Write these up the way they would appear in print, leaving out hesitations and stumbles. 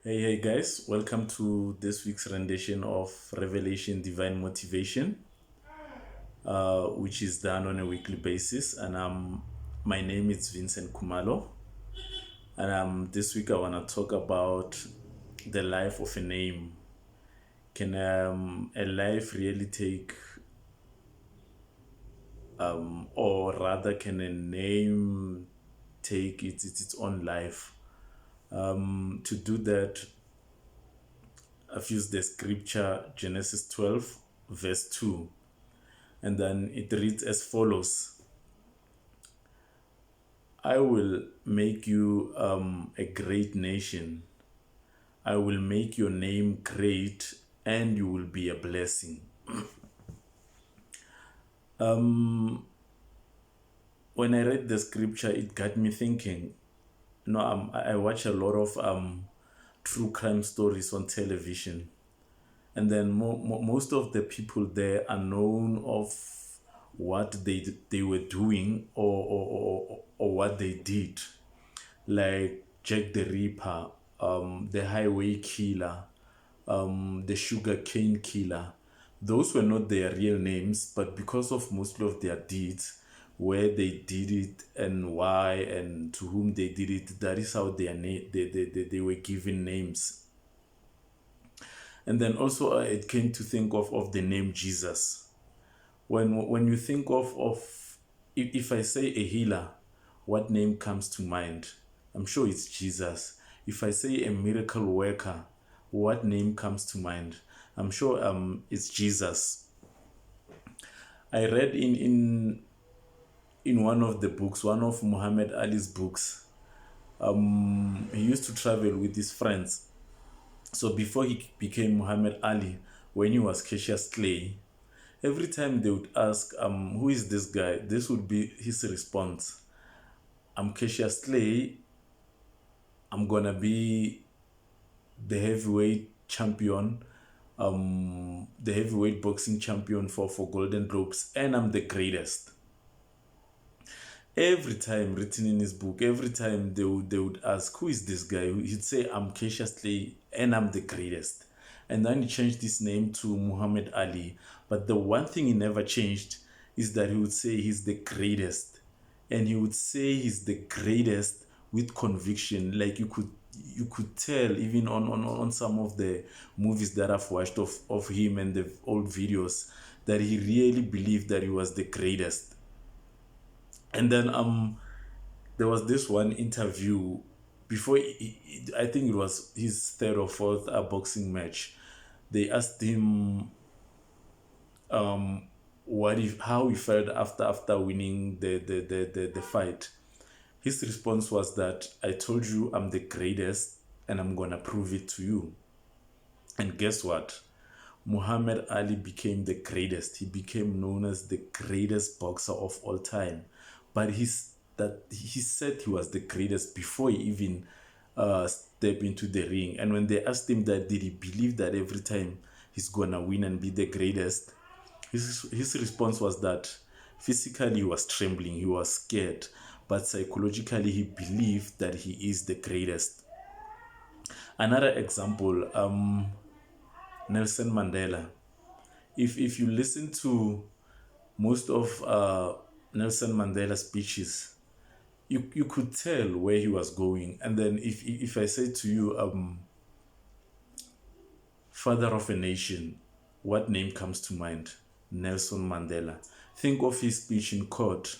Hey guys, welcome to this week's rendition of Revelation Divine Motivation, which is done on a weekly basis. And my name is Vincent Kumalo, and this week I want to talk about the life of a name. Can a life really take, or rather, can a name take its own life? To do that, I've used the scripture Genesis 12, verse 2. And then it reads as follows: I will make you a great nation. I will make your name great, and you will be a blessing. When I read the scripture, it got me thinking. I watch a lot of true crime stories on television, and then most of the people there are known of what they were doing or what they did, like Jack the Ripper, the Highway Killer, the Sugar Cane Killer. Those were not their real names, but because of mostly of their deeds, where they did it and why and to whom they did it, that is how they were given names. And then also it came to think of the name Jesus. When you think of if I say a healer, what name comes to mind? I'm sure it's Jesus. If I say a miracle worker, what name comes to mind? I'm sure it's Jesus. I read in one of the books, one of Muhammad Ali's books. He used to travel with his friends. So before he became Muhammad Ali, when he was Cassius Clay, every time they would ask, who is this guy? This would be his response. I'm Cassius Clay. I'm gonna be the heavyweight champion, the heavyweight boxing champion for Golden Globes, and I'm the greatest. Every time written in his book, every time they would ask, who is this guy? He'd say, I'm Cassius Clay and I'm the greatest. And then he changed his name to Muhammad Ali. But the one thing he never changed is that he would say he's the greatest. And he would say he's the greatest with conviction. Like you could tell even on some of the movies that I've watched of him and the old videos, that he really believed that he was the greatest. And then there was this one interview before I think it was his third or fourth boxing match. They asked him what if how he felt after winning the fight. His response was that, I told you I'm the greatest and I'm gonna prove it to you. And guess what? Muhammad Ali became the greatest. He became known as the greatest boxer of all time. But he said he was the greatest before he even stepped into the ring. And when they asked him that, did he believe that every time he's gonna win and be the greatest? His response was that physically he was trembling, he was scared, but psychologically he believed that he is the greatest. Another example, Nelson Mandela. If you listen to most of Nelson Mandela's speeches, you could tell where he was going. And then if I say to you, father of a nation, what name comes to mind? Nelson Mandela. Think of his speech in court.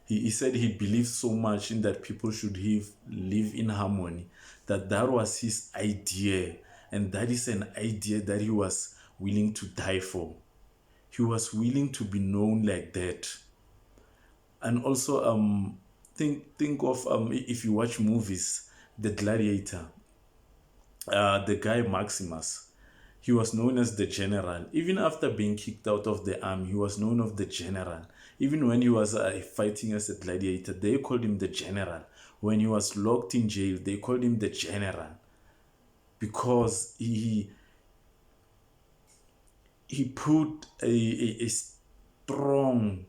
He said he believed so much in that people should live in harmony, that was his idea, and that is an idea that he was willing to die for. He was willing to be known like that. And also think of if you watch movies, The Gladiator, the guy Maximus, he was known as the general. Even after being kicked out of the army, he was known as the general. Even when he was fighting as a gladiator, they called him the general. When he was locked in jail, they called him the general, because he put a strong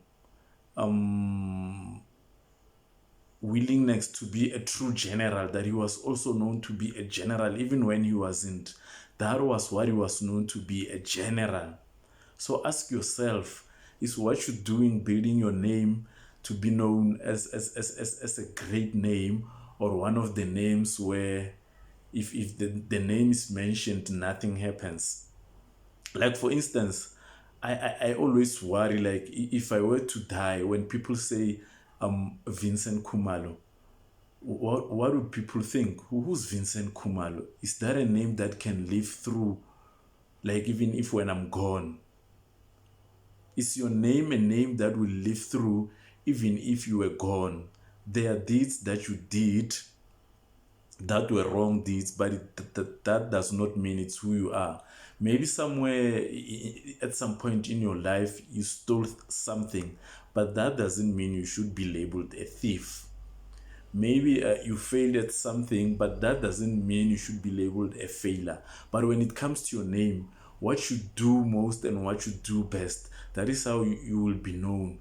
willingness to be a true general, that he was also known to be a general even when he wasn't. That was what he was known to be, a general. So ask yourself, is what you're doing building your name to be known as a great name, or one of the names where if the name is mentioned, nothing happens? Like for instance, I always worry, like if I were to die, when people say Vincent Kumalo, what would people think? Who's Vincent Kumalo? Is that a name that can live through, like even if when I'm gone? Is your name a name that will live through even if you were gone? There are deeds that you did that were wrong deeds, but that does not mean it's who you are. Maybe somewhere at some point in your life you stole something, but that doesn't mean you should be labeled a thief. Maybe you failed at something, but that doesn't mean you should be labeled a failure. But when it comes to your name, what you do most and what you do best, that is how you will be known.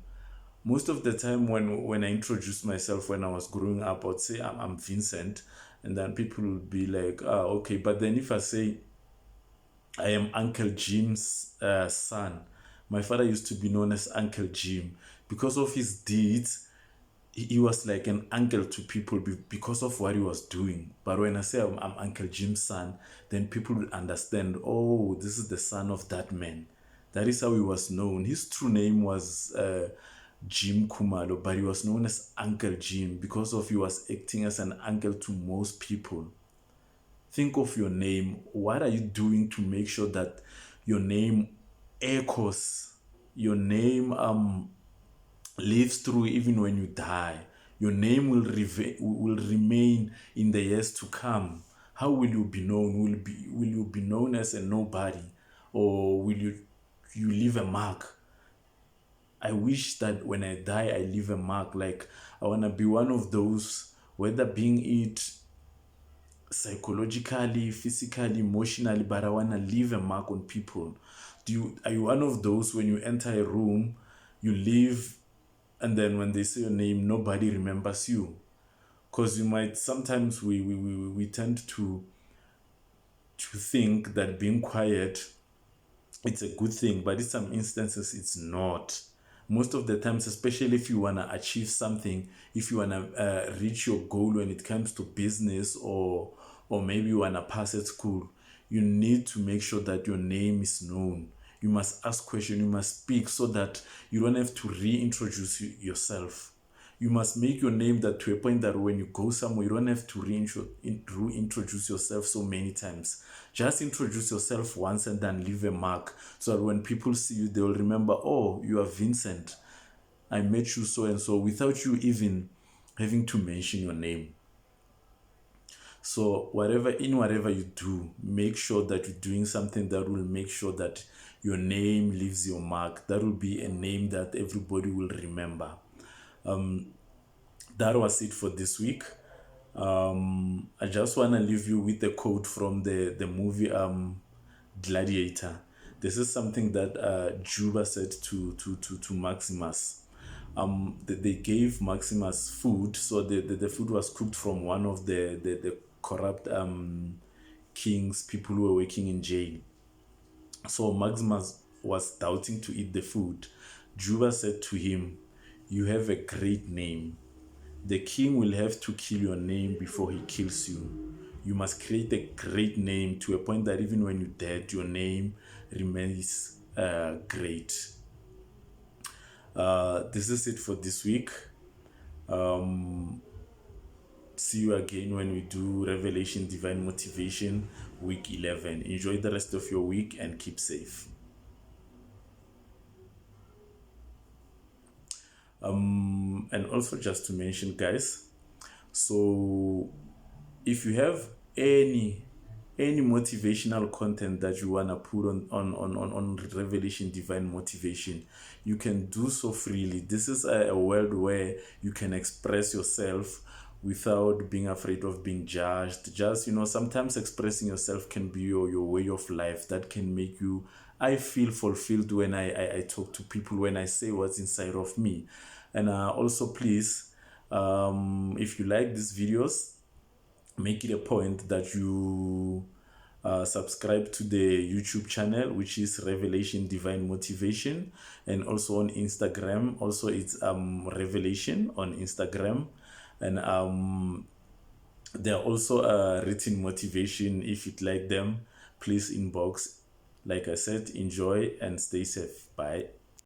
Most of the time when I introduced myself when I was growing up, I'd say I'm Vincent, and then people would be like, okay. But then if I say I am Uncle Jim's son, my father used to be known as Uncle Jim because of his deeds. He was like an uncle to people because of what he was doing. But when I say I'm Uncle Jim's son, then people will understand, oh, this is the son of that man. That is how he was known. His true name was Jim Kumalo, but he was known as Uncle Jim because of he was acting as an uncle to most people. Think of your name. What are you doing to make sure that your name echoes, your name lives through even when you die? Your name will remain in the years to come. How will you be known? Will you be known as a nobody, or will you leave a mark? I wish that when I die, I leave a mark. Like I wanna be one of those, whether being it psychologically, physically, emotionally, but I wanna leave a mark on people. Are you one of those, when you enter a room, you leave, and then when they say your name, nobody remembers you? Because you might sometimes we tend to think that being quiet, it's a good thing, but in some instances it's not. Most of the times, especially if you want to achieve something, if you want to reach your goal when it comes to business, or maybe you want to pass at school, you need to make sure that your name is known. You must ask questions, you must speak, so that you don't have to reintroduce yourself. You must make your name that to a point that when you go somewhere, you don't have to reintroduce yourself so many times. Just introduce yourself once and then leave a mark, so that when people see you, they will remember, oh, you are Vincent. I met you so and so, without you even having to mention your name. So whatever you do, make sure that you're doing something that will make sure that your name leaves your mark. That will be a name that everybody will remember. That was it for this week. I just want to leave you with a quote from the movie Gladiator. This is something that Juba said to Maximus. They gave Maximus food, so the food was cooked from one of the corrupt kings, people who were working in jail. So Maximus was doubting to eat the food. Juba said to him, "You have a great name. The king will have to kill your name before he kills you. You must create a great name to a point that even when you're dead, your name remains great." This is it for this week. See you again when we do Revelation Divine Motivation week 11. Enjoy the rest of your week and keep safe. And also, just to mention, guys, so if you have any motivational content that you want to put on Revelation Divine Motivation, you can do so freely. This is a world where you can express yourself without being afraid of being judged. Just, sometimes expressing yourself can be your way of life. That can make you, I feel fulfilled when I talk to people, when I say what's inside of me. And also, please, If you like these videos, make it a point that you subscribe to the YouTube channel, which is Revelation Divine Motivation, and also on Instagram. Also, it's Revelation on Instagram, and there are also written motivation. If you'd like them, please inbox. Like I said, enjoy and stay safe. Bye.